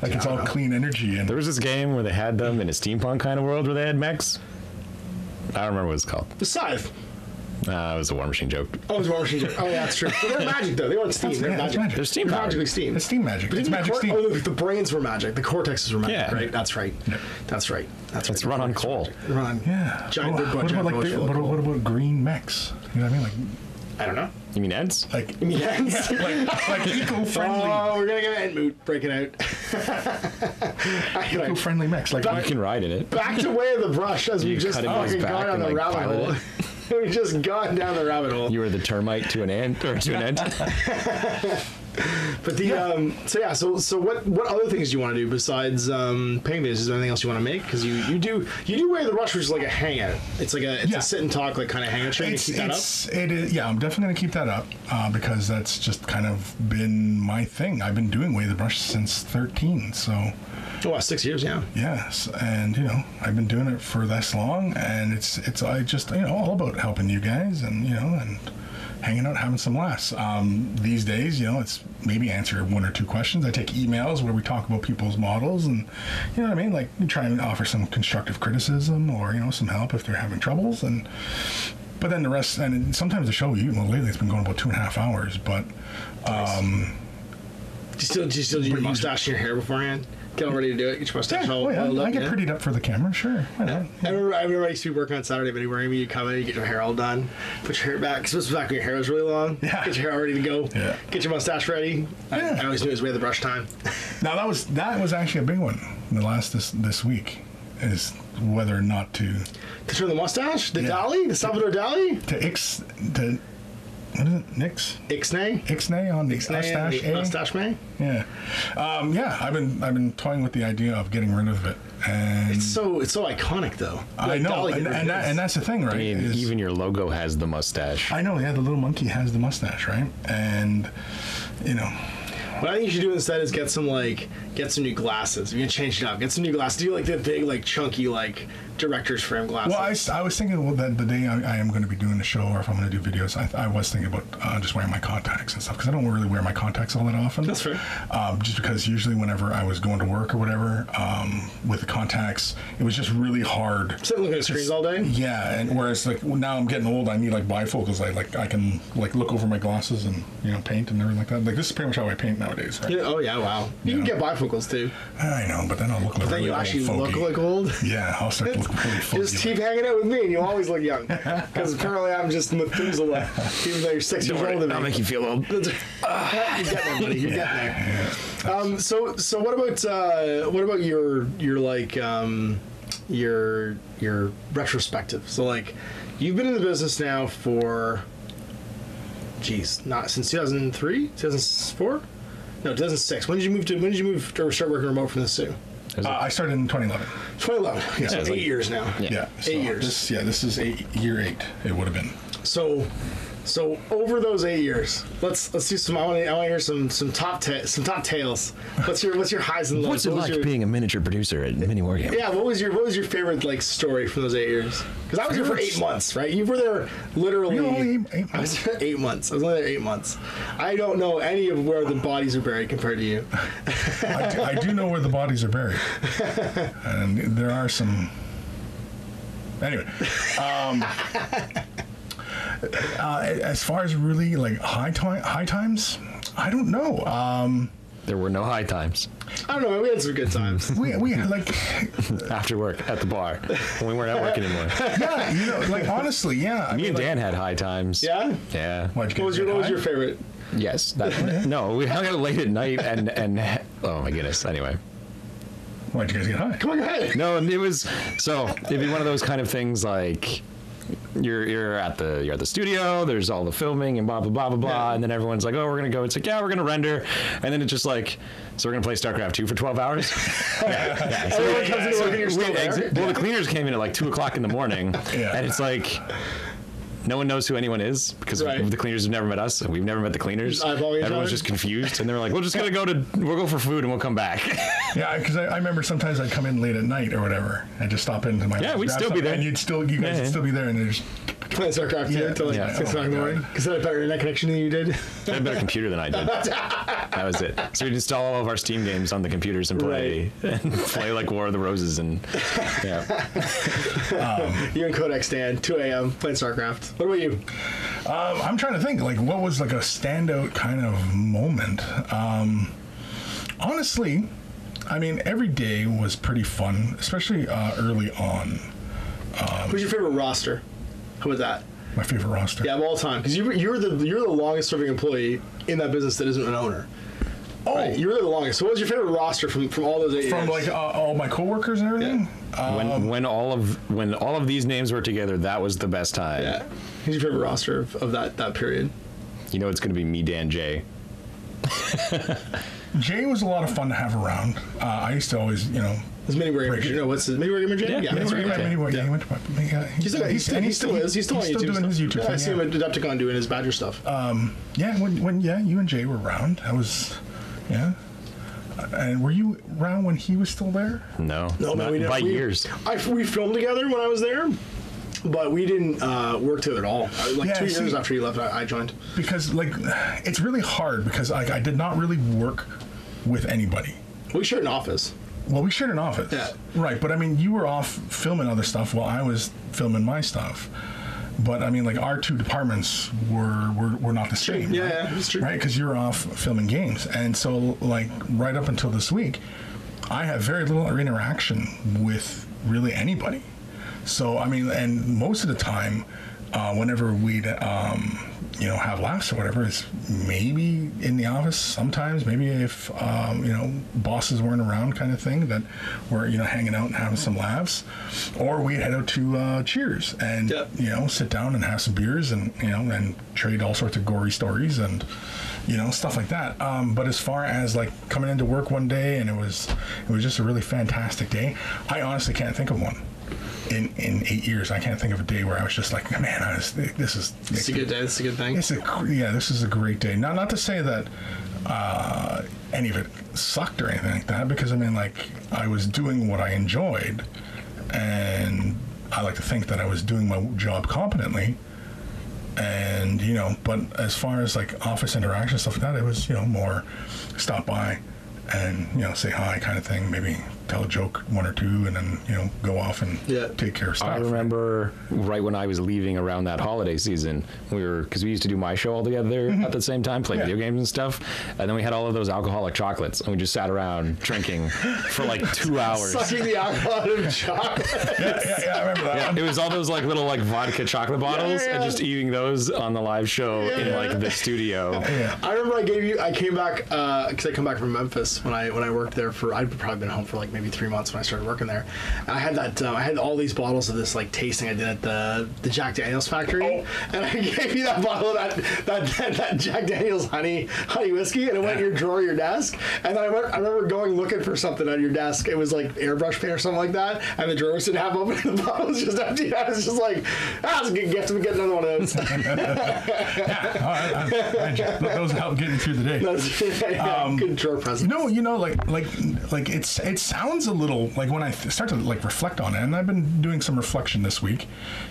like it's all clean energy? And There was this game where they had them in a steampunk kind of world where they had mechs. I don't remember what it's called. The Scythe. It was a War Machine joke. Oh, it's War Machine. Oh, yeah, that's true. But they're magic though. They weren't steam. They're that's magic. magic. They're steam They're powered. magically steam. it's steam magic. But It's didn't magic the steam. the brains were magic. The cortexes were magic, Yeah. right? That's right. Yeah. That's right. That's It's right. run on coal. Run on Yeah. giant. What giant about like bush full of coal. what about green mechs? You know what I mean? Like I don't know. You mean Eds? like Yes. like eco-friendly Oh, we're gonna get an moot. Break it out. Anyway, eco-friendly mechs. Like You can ride in it. back to Way of the Brush as we You just cut him on his fucking back gone down and, the like, rabbit pilot hole. We just gone down the rabbit hole. You were the termite to an ant or to an ant. But the so what other things do you want to do besides painting videos? Is there anything else you want to make? Because you do Way of the Rush, which is like a hangout. It's like a sit and talk like kind of hangout. Should you keep that up? It is, yeah, I'm definitely gonna keep that up because that's just kind of been my thing. I've been doing Way of the Brush since 13, so. Oh, wow, 6 years, yeah. Yes, and I've been doing it for this long, and it's I just all about helping you guys, and and hanging out, having some laughs. These days, it's maybe answer one or two questions. I take emails where we talk about people's models, and you know what I mean, like we try and offer some constructive criticism or some help if they're having troubles, but then the rest, and sometimes the show, lately it's been going about 2.5 hours, but. Do you still do your mustache and your hair beforehand? Get all ready to do it. Get your mustache all up. I get prettied up for the camera, sure. Why not? I remember I used to be working on Saturday, but anywhere you come in, you get your hair all done, put your hair back. Because this was back when your hair was really long. Yeah. Get your hair all ready to go. Yeah. Get your mustache ready. Yeah. I always knew it was Way of the Brush time. Now that was actually a big one. The last this week. is whether or not to turn the mustache, the Dali, the Salvador Dali, to what is it? Ixnay on the mustache. Mustache May. Yeah, I've been toying with the idea of getting rid of it, and it's so iconic though. I know, and that's the thing, right? I mean, even your logo has the mustache. I know, yeah. The little monkey has the mustache, right? And you know. What I think you should do instead is get some new glasses. You're gonna change it up. Get some new glasses. Do like the big, like chunky, like director's frame glasses. Well, I was thinking that the day I am going to be doing the show, or if I'm going to do videos, I was thinking about just wearing my contacts and stuff, because I don't really wear my contacts all that often. That's fair. Just because usually whenever I was going to work or whatever, with the contacts, it was just really hard. Sitting looking at screens all day. Yeah, and whereas like now I'm getting old, I need like bifocals. I can like look over my glasses and paint and everything like that. Like this is pretty much how I paint nowadays. Right? Yeah, oh yeah, wow. You can get bifocals too. I know, but then I'll look like then really you actually old look fogey. like old. Yeah, I'll start to look really fogey. Just keep hanging out with me and you'll always look young. Because apparently I'm just Methuselah, even though you're 6 years older than me. I'll make you feel old. You're getting there, buddy. You're getting there. So what about your like your retrospective? So like you've been in the business now for not since 2003, 2004? No, 2006. When did you move to start working remote from the Sioux? I started in 2011. 2011. Yeah, so 8 years now. Yeah. So 8 years. This is year 8. It would have been. So over those 8 years, let's do some. I want to hear some top tales. What's your highs and lows? What's it like being a miniature producer at Mini Wargame? Yeah, what was your favorite like story from those 8 years? Because I was here for 8 months, right? You were there literally. Only 8 months. I was there 8 months. I was only there 8 months. I don't know any of where the bodies are buried compared to you. I do know where the bodies are buried, and there are some. Anyway. As far as really like high times, I don't know. There were no high times. I don't know. We had some good times. we like after work at the bar when we weren't at work anymore. Yeah, like honestly, yeah. Me and Dan had high times. Yeah. Yeah. What was your favorite? Yes. No, we hung out late at night and oh my goodness. Anyway. Why'd you guys get high? Come on, go ahead. No, it was it'd be one of those kind of things like. You're at the studio. There's all the filming and blah blah blah blah blah, and then everyone's like, "Oh, we're gonna go." It's like, "Yeah, we're gonna render," and then it's just like, "So we're gonna play StarCraft 2 for 12 hours." Yeah. So everyone comes into work and you're still there. Well, the cleaners came in at like 2:00 in the morning, and it's like. No one knows who anyone is because the cleaners have never met us and we've never met the cleaners. Everyone's just confused and they're like, we'll go for food and we'll come back. Yeah, because I remember sometimes I'd come in late at night or whatever and just stop into my we'd still be there. And you guys would still be there and there's playing StarCraft 2 until like 6 o'clock in the morning. Because I had a better internet connection than you did. I had a better computer than I did. That was it. So we'd install all of our Steam games on the computers and play like War of the Roses and you and Codex Dan, 2 a.m. playing StarCraft. What about you? I'm trying to think like what was like a standout kind of moment. Honestly, I mean every day was pretty fun, especially early on. Who's your favorite roster? How about that? My favorite roster. Yeah, of all time. Because you're the longest serving employee in that business that isn't an owner. Oh, right? You were the longest. So what was your favorite roster from all those 8 years? From like all my coworkers and everything. Yeah. When all of these names were together, that was the best time. Yeah. Who's your favorite roster of that period? You know, it's going to be me, Dan, Jay. Jay was a lot of fun to have around. I used to always, His mini warrior. What's his mini warrior? Yeah, He still is. He's still on YouTube. Doing his YouTube thing. I see him at Adepticon doing his Badger stuff. When you and Jay were around, I was, And were you around when he was still there? No, we didn't. By years. We filmed together when I was there. But we didn't work together at all. 2 years after you left, I joined. Because it's really hard because I did not really work with anybody. We shared an office. Well, we shared an office. Yeah. Right, but I mean, you were off filming other stuff while I was filming my stuff. But I mean, our two departments were not the same. Yeah, right? yeah, that's true. Right, because you were off filming games, and so right up until this week, I have very little interaction with really anybody. So I mean, and most of the time, whenever we'd have laughs or whatever, is maybe in the office sometimes, maybe if bosses weren't around, kind of thing, that we're hanging out and having some laughs, or we'd head out to Cheers and sit down and have some beers and and trade all sorts of gory stories and stuff like that. But as far as like coming into work one day and it was just a really fantastic day, I honestly can't think of one. In 8 years, I can't think of a day where I was just like, man, this is a good day. This is a good thing. This is a great day. Not to say that any of it sucked or anything like that, because I mean, like, I was doing what I enjoyed, and I like to think that I was doing my job competently. And but as far as like office interaction stuff like that, it was more stop by and say hi kind of thing, maybe tell a joke, one or two, and then go off and take care of stuff. I remember right when I was leaving around that holiday season, because we used to do my show all together at the same time, play video games and stuff, and then we had all of those alcoholic chocolates, and we just sat around drinking for like 2 hours, sucking the alcohol out of chocolate. I remember that one. It was all those like little like vodka chocolate bottles, and just eating those on the live show in like the studio. I remember I came back because I come back from Memphis when I worked there I'd probably been home for like maybe 3 months when I started working there. And I had that I had all these bottles of this like tasting I did at the Jack Daniel's factory, and I gave you that bottle of that Jack Daniel's honey whiskey, and it went in your drawer of your desk. And then I remember going looking for something on your desk. It was like airbrush paint or something like that, and the drawer didn't have open, and the bottle was just empty. I was just like, that's a good gift. I'm getting another one of those. Those help getting through the day. Good drawer present. No, like it sounds a little like when I start to like reflect on it, and I've been doing some reflection this week.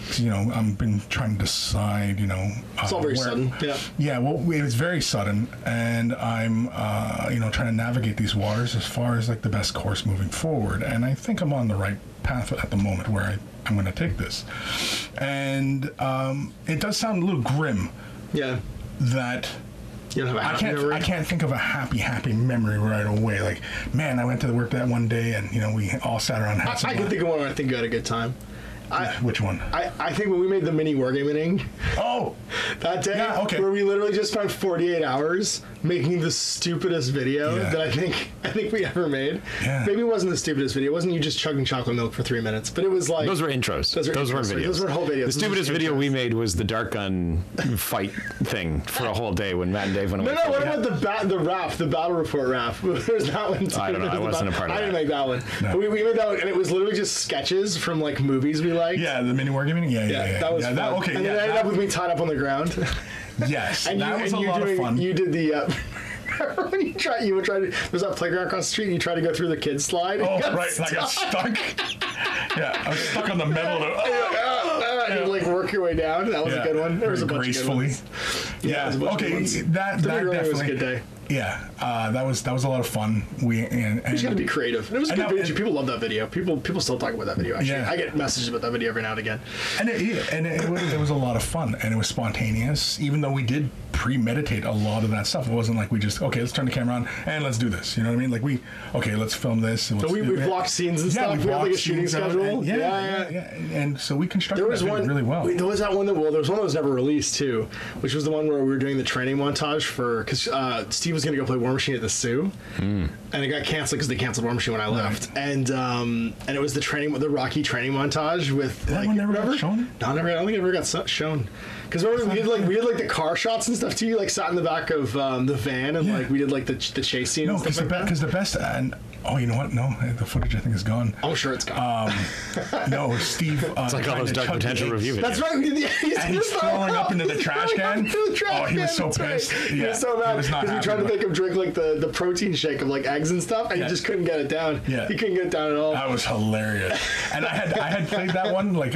I've been trying to decide. It's all very sudden. Yeah. Well, it was very sudden, and I'm trying to navigate these waters as far as like the best course moving forward. And I think I'm on the right path at the moment where I'm going to take this. And it does sound a little grim. Yeah. That. I can't think of a happy memory right away. Like, man, I went to work that one day, and we all sat around. I can think of one where I think you had a good time. Which one? I think when we made the mini wargaming. Oh, that day. Yeah, okay. Where we literally just spent 48 hours making the stupidest video that I think we ever made. Yeah. Maybe it wasn't the stupidest video. It wasn't you just chugging chocolate milk for 3 minutes, but it was like those were intros. Those weren't videos. Those were whole videos. The stupidest video we made was the dart gun fight thing for a whole day when Matt and Dave went away. No. What about the battle report rap? There's that one too. I don't know. I wasn't a part of that. I didn't make that one. No. We made that one, and it was literally just sketches from like movies we liked. Yeah, the mini wargaming. Yeah. That was fun. Okay. And then it ended up with me tied up on the ground. Yes, and that was a lot of fun. You did the. When you were trying to, there's that playground across the street, and you tried to go through the kids slide. Oh, right, I got stuck. Yeah, I was stuck on the metal. And you like work your way down. That was a good one. There was a bunch gracefully. Of good ones. Yeah. Okay, that definitely was a good day. Yeah, that was a lot of fun. You just got to be creative. And it was a good video. People love that video. People still talk about that video. Actually, I get messages about that video every now and again. And it was a lot of fun, and it was spontaneous. Even though we did premeditate a lot of that stuff, it wasn't like we just let's turn the camera on and let's do this. You know what I mean? Like let's film this. So we blocked scenes and stuff. We had like a shooting schedule. Yeah. And so we constructed that video really well. There was that one there was one that was never released too, which was the one where we were doing the training montage because Steve was going to go play War Machine at the Sioux, and it got canceled because they canceled War Machine when I left. And it was the Rocky training montage with that one never got shown. No, never. I don't think it ever got shown. Because we did like the car shots and stuff too. You like sat in the back of the van and like we did like the chase scene. No, because the best and you know what? No, the footage I think is gone. I'm sure it's gone. No, Steve. It's like all those Dark Potential review videos. That's right. We did and he's throwing up into the trash can. He was so pissed. Right. He was so mad because we tried to make him drink like the protein shake of like eggs and stuff, and he just couldn't get it down. Yeah. He couldn't get it down at all. That was hilarious. And I had played that one man,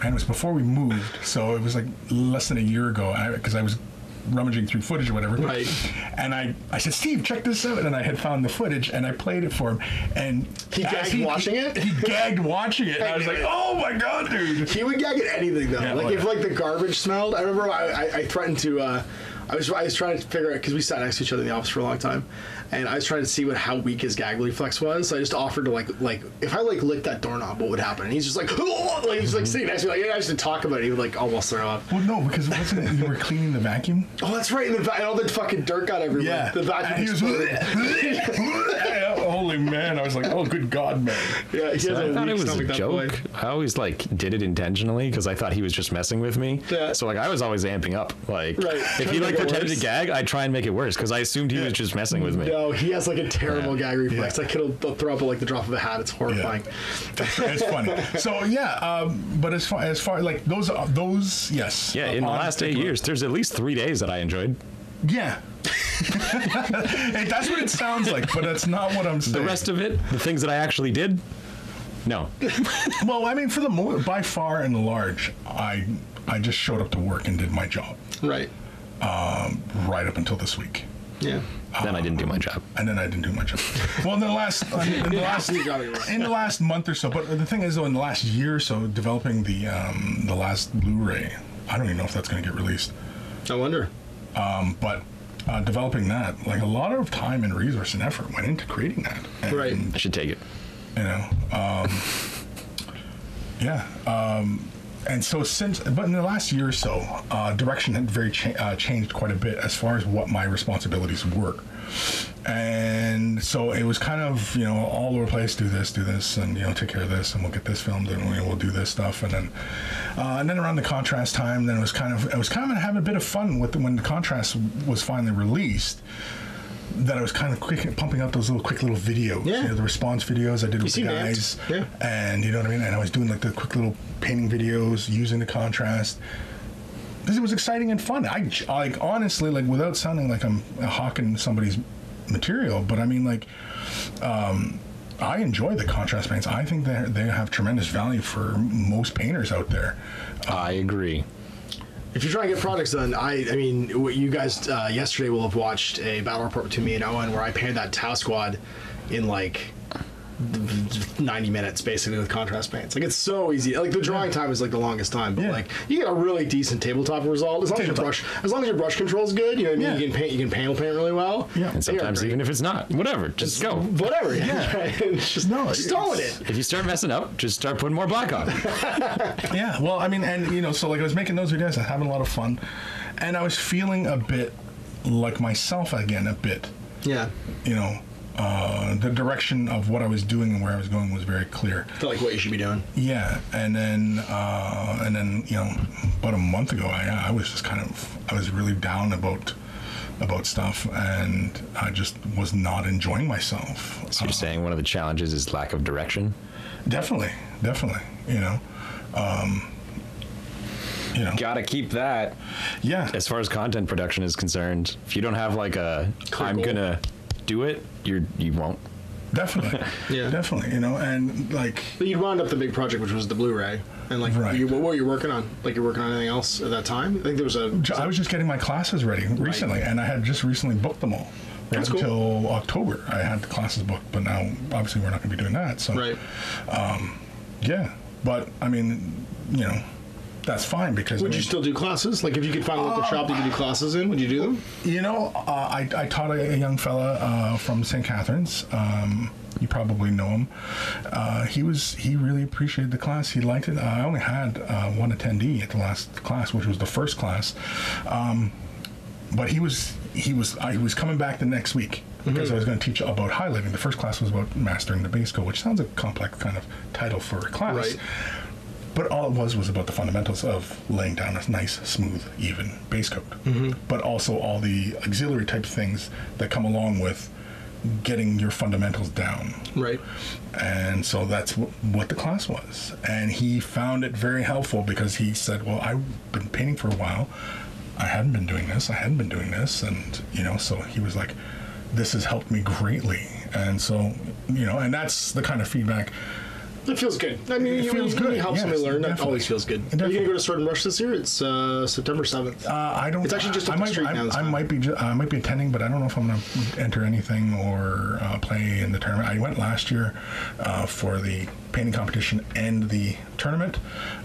it was before we moved, so it was like less than a year ago because I was rummaging through footage or whatever. Right. And I said, Steve, check this out. And I had found the footage and I played it for him. And he gagged watching it? He gagged watching it. And I was like, oh my God, dude. He would gag at anything though. If like the garbage smelled. I remember I threatened to I was trying to figure out, because we sat next to each other in the office for a long time, and I was trying to see how weak his gag reflex was. So I just offered to like if I licked that doorknob, what would happen? And he's just like, oh! Like he's like sitting next to me, like I just didn't talk about it. He would like almost throw up. Well, no, because wasn't it you were cleaning the vacuum? Oh, that's right. And all the fucking dirt got everywhere. Yeah, the vacuum. and he was. Holy man! I was like, oh, good God, man. Yeah, So I thought it was a joke. I always like did it intentionally because I thought he was just messing with me. Yeah. So like I was always amping up. Like right. if he like pretended to gag, I'd try and make it worse because I assumed he was just messing with me. No, he has like a terrible gag reflex. I could throw up at like the drop of a hat. It's horrifying. It's funny. So yeah, but as far like those yes. Yeah, in the last 8 years, there's at least 3 days that I enjoyed. Yeah. Hey, that's what it sounds like, but that's not what I'm saying. The rest of it, the things that I actually did, no. Well, I mean, by far and large, I just showed up to work and did my job. Right. Right up until this week. Yeah. Then I didn't do my job. And then I didn't do my job. Well, in the last month or so. But the thing is, though, in the last year or so, developing the last Blu-ray, I don't even know if that's going to get released. I wonder. But developing that, like a lot of time and resource and effort went into creating that. And, right. I should take it. You know. Yeah. And so but in the last year or so, direction had changed quite a bit as far as what my responsibilities were. And so it was kind of, all over the place, do this, and, take care of this, and we'll get this filmed, and we'll do this stuff. And then around the contrast time, then I was kind of having a bit of fun with when the contrast was finally released. That I was kind of pumping out those quick little videos, the response videos I did with the guys, and you know what I mean. And I was doing like the quick little painting videos using the contrast. Because it was exciting and fun. I like honestly, like without sounding like I'm hawking somebody's material, but I mean like, I enjoy the contrast paints. I think they have tremendous value for most painters out there. I agree. If you're trying to get projects done, I mean, what you guys yesterday will have watched a battle report between me and Owen where I painted that Tau Squad in like 90 minutes basically with contrast paints. Like it's so easy. Like the drawing time is like the longest time, but like you get a really decent tabletop result as long as your brush control is good. You know what I mean? You can panel paint really well. Yeah. And sometimes even if it's not, whatever, just go. Whatever. Yeah. just own it. If you start messing up, just start putting more black on. Yeah. Well, I mean, and so like I was making those videos, I was having a lot of fun, and I was feeling a bit like myself again, a bit. Yeah. The direction of what I was doing and where I was going was very clear. Felt like what you should be doing. Yeah, and then about a month ago, I was just I was really down about stuff, and I just was not enjoying myself. So you're saying one of the challenges is lack of direction? Definitely. Gotta keep that. Yeah. As far as content production is concerned, if you don't have like I'm gonna do it, you won't. Definitely. Yeah. Definitely. And like. But you wound up the big project, which was the Blu-ray, and like, what were you working on? Like, you're working on anything else at that time? I think there was I was just getting my classes ready recently, and I had just recently booked them all. Right until October, I had the classes booked, but now obviously we're not going to be doing that. So. Right. Yeah, but I mean, that's fine because. Would you still do classes? Like, if you could find a local shop that you could do classes in, would you do them? I taught a young fella from St. Catharines. You probably know him. He really appreciated the class. He liked it. I only had one attendee at the last class, which was the first class. But he was coming back the next week because I was going to teach about highlighting. The first class was about mastering the base coat, which sounds a complex kind of title for a class. Right. But all it was about the fundamentals of laying down a nice, smooth, even base coat. But also all the auxiliary type things that come along with getting your fundamentals down. Right. And so that's what the class was. And he found it very helpful because he said, well, I've been painting for a while. I hadn't been doing this. And, so he was like, this has helped me greatly. And so, and that's the kind of feedback It feels good. I mean, It feels good. You help somebody learn. That always feels good. Are you gonna go to Sword and Rush this year? It's September 7th. I don't. It's actually just up the street now. I might be attending, but I don't know if I'm going to enter anything or play in the tournament. I went last year for the painting competition and the tournament.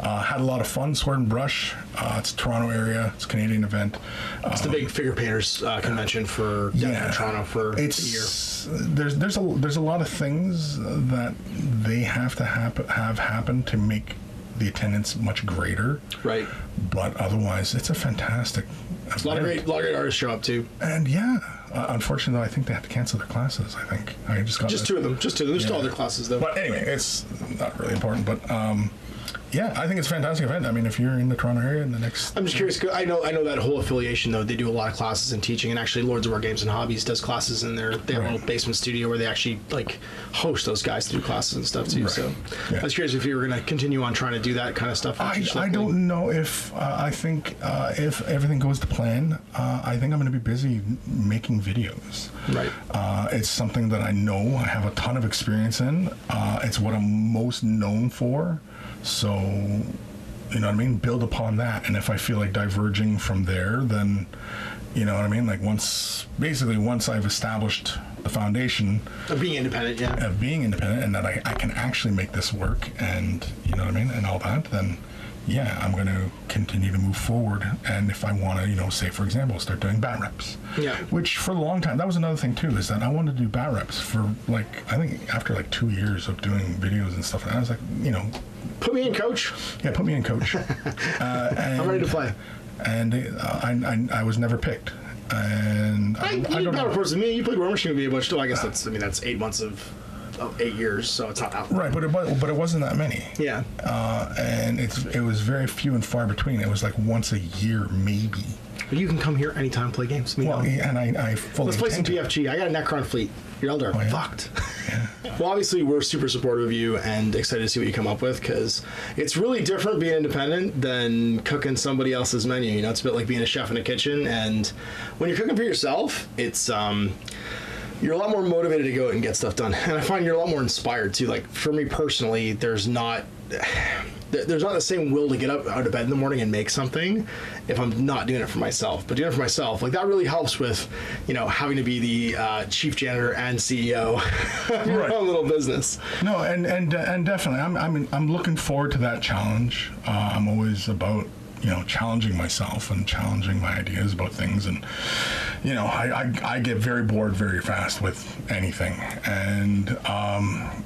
Had a lot of fun. Sword and Brush. It's Toronto area. It's a Canadian event. It's the big figure painters convention for Toronto for a year. There's a lot of things that they have to have happen to make the attendance much greater. Right. But otherwise, it's a fantastic event. A lot of great artists show up too. And unfortunately, I think they have to cancel their classes. I think I just got two of them. There's still other classes though. But anyway, it's not really important. But I think it's a fantastic event. I mean, if you're in the Toronto area in the next... I'm just curious, 'cause I know that whole affiliation, though. They do a lot of classes and teaching, and actually Lords of War Games and Hobbies does classes in their... They have a little basement studio where they actually, host those guys to do classes and stuff, too. Right. So I was curious if you were going to continue on trying to do that kind of stuff. I don't know if... I think if everything goes to plan, I think I'm going to be busy making videos. Right. It's something that I know I have a ton of experience in. It's what I'm most known for. So, you know what I mean? Build upon that. And if I feel like diverging from there, then, you know what I mean? Like once I've established the foundation of being independent, and that I can actually make this work, and you know what I mean, and all that, then I'm going to continue to move forward. And if I want to, say for example, start doing bat reps, which for a long time, that was another thing too, is that I wanted to do bat reps for I think after 2 years of doing videos and stuff. And I was like, put me in, coach. Yeah, put me in, coach. I'm ready to play. And I was never picked. And I don't know. Person, me, you played War Machine with me a bunch too. I guess that's 8 months of 8 years, so it's not that right. But it wasn't that many. Yeah. And it was very few and far between. It was like once a year, maybe. But you can come here anytime and play games. And I fully. Let's play some PFG. I got a Necron fleet. Your Elder fucked. Yeah. Well, obviously, we're super supportive of you and excited to see what you come up with, because it's really different being independent than cooking somebody else's menu. It's a bit like being a chef in a kitchen, and when you're cooking for yourself, it's you're a lot more motivated to go out and get stuff done. And I find you're a lot more inspired too. Like for me personally, there's not the same will to get up out of bed in the morning and make something if I'm not doing it for myself. But doing it for myself, that really helps with, having to be the chief janitor and CEO of your own little business. No, and definitely, I'm looking forward to that challenge. I'm always about challenging myself and challenging my ideas about things, and I get very bored very fast with anything, and I'm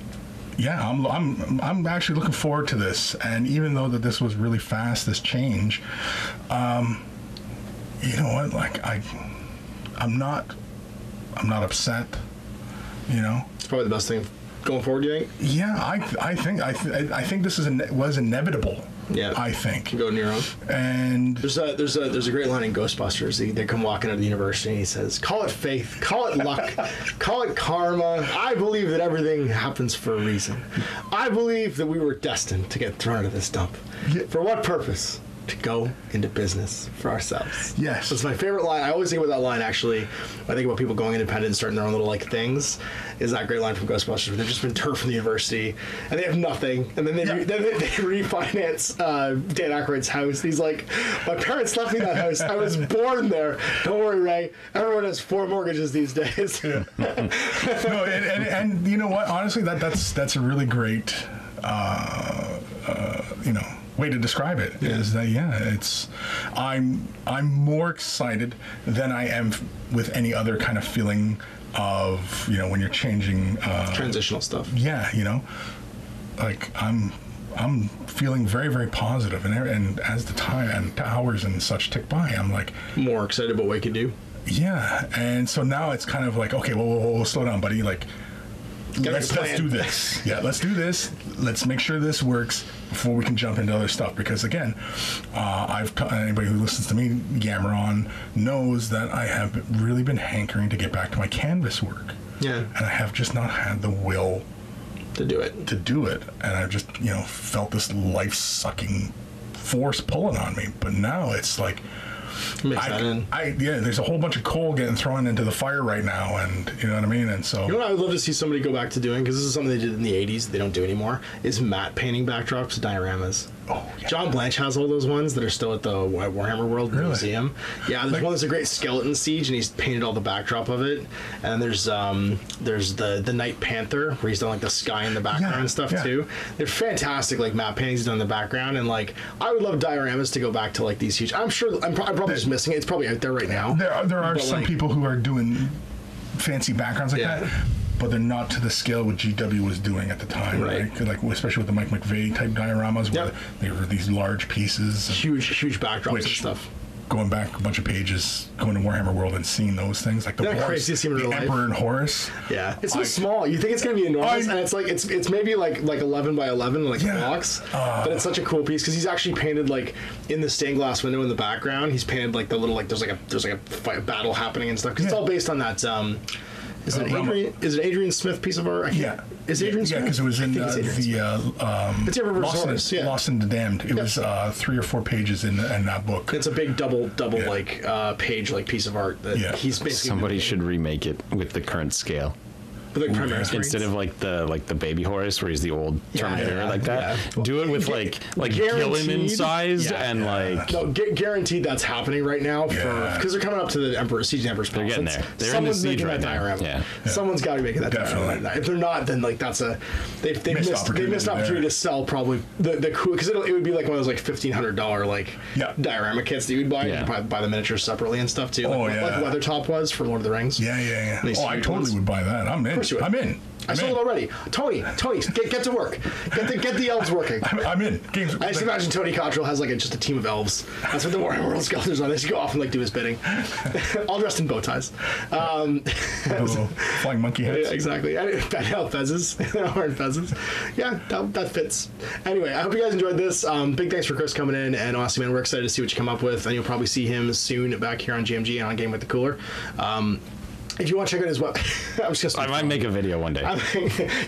actually looking forward to this. And even though that this was really fast, this change, you know what? I'm not upset. It's probably the best thing going forward. You think? Yeah, I think this was inevitable. Yeah, I think. Go on your own. And there's a great line in Ghostbusters. They come walking out of the university and he says, "Call it faith, call it luck, call it karma. I believe that everything happens for a reason. I believe that we were destined to get thrown into this dump. Yeah. For what purpose? To go into business for ourselves." Yes. That's my favorite line. I always think about that line, actually. When I think about people going independent and starting their own little things, is that great line from Ghostbusters where they've just been turfed from the university and they have nothing, and then they refinance Dan Aykroyd's house. He's like, "My parents left me that house. I was born there. Don't worry, Ray. Everyone has 4 mortgages these days." Yeah. No, and you know what? Honestly, that's a really great way to describe it. Is that it's I'm more excited than I am with any other kind of feeling of when you're changing transitional stuff. I'm feeling very, very positive, and as the time and hours and such tick by, I'm like more excited about what you can do. Yeah, and so now it's kind of like, okay, whoa, slow down, buddy. Let's do this. Yeah, let's do this. Let's make sure this works before we can jump into other stuff. Because again, anybody who listens to me yammer on knows that I have really been hankering to get back to my canvas work. Yeah. And I have just not had the will to do it. And I've just, felt this life-sucking force pulling on me. But now it's like, Mix that in. Yeah, there's a whole bunch of coal getting thrown into the fire right now, and you know what I mean. And so, you know what I would love to see somebody go back to doing, because this is something they did in the 80s, they don't do anymore, is matte painting backdrops, dioramas. Oh, yeah. John Blanche has all those ones that are still at the Warhammer World Museum. Yeah, there's one that's a great skeleton siege, and he's painted all the backdrop of it. And there's the Night Panther, where he's done like the sky in the background and stuff too. They're fantastic, like matte paintings he's done in the background, and like I would love dioramas to go back to like these huge. I'm sure I'm probably just missing it. It's probably out there right now. There are some people who are doing fancy backgrounds like that, but they're not to the scale what GW was doing at the time, right? Like especially with the Mike McVeigh type dioramas, where they were these large pieces, huge backdrops and stuff. Going back a bunch of pages, going to Warhammer World and seeing those things, like the Horus, crazy to see in real life. Emperor and Horus. Yeah, it's so small. You think it's gonna be enormous, and it's like it's maybe like 11 by 11 like blocks, but it's such a cool piece because he's actually painted like in the stained glass window in the background. He's painted like the little like there's like a fight, battle happening and stuff because it's all based on that. Is it Adrian Smith piece of art? Is it Adrian Smith? Yeah, because it was in it's Lost and the Damned. It was 3 or 4 pages in that book. It's a big double like page like piece of art that he's basically. Somebody should remake it with the current scale. But like instead of like the baby Horus where he's the old Terminator like that, do it with like Gilliman sized and like. No, guaranteed that's happening right now because they're coming up to the Emperor Siege and Emperor's Palace. They're getting there. They're Someone's in the siege making right that now. diorama. Someone's got to be making that diorama. If they're not, then like that's a they missed opportunity to sell probably the cool because it would be like one of those like $1,500 like diorama kits that you would buy. You could buy the miniatures separately and stuff too. Like Weathertop was for Lord of the Rings. Yeah. Oh, I totally would buy that. I'm in. Of course you would. I'm in. I sold it already. Tony, get to work. Get the elves working. I'm in. Games. I just imagine Tony Cottrell has like just a team of elves. That's what the Warhammer World Skeletons are. They just go off and like do his bidding, all dressed in bow ties. Little flying monkey heads. Yeah, exactly. Fezzes, orange fezzes. Yeah, that fits. Anyway, I hope you guys enjoyed this. Big thanks for Chris coming in, and honestly, man, we're excited to see what you come up with, and you'll probably see him soon back here on GMG and on Game with the Cooler. If you want to check out his web, I might make a video one day.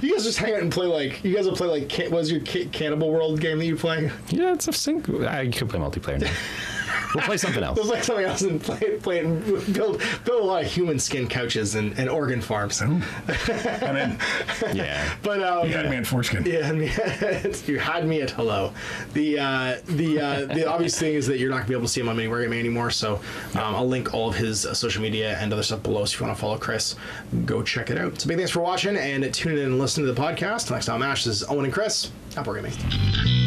You guys just hang out and play like you guys will play like what was your Cannibal World game that you play? Yeah, it's a single. I could play multiplayer now. We'll play something else. We'll play something else and play and build a lot of human skin couches and organ farms. I'm in. Yeah. But you had me at foreskin. Yeah, you had me at hello. The obvious thing is that you're not gonna be able to see him on Mini Wargaming anymore. So I'll link all of his social media and other stuff below. So if you want to follow Chris, go check it out. So big thanks for watching and tuning in and listening to the podcast. Next time, Ash, this is Owen and Chris at Wargaming.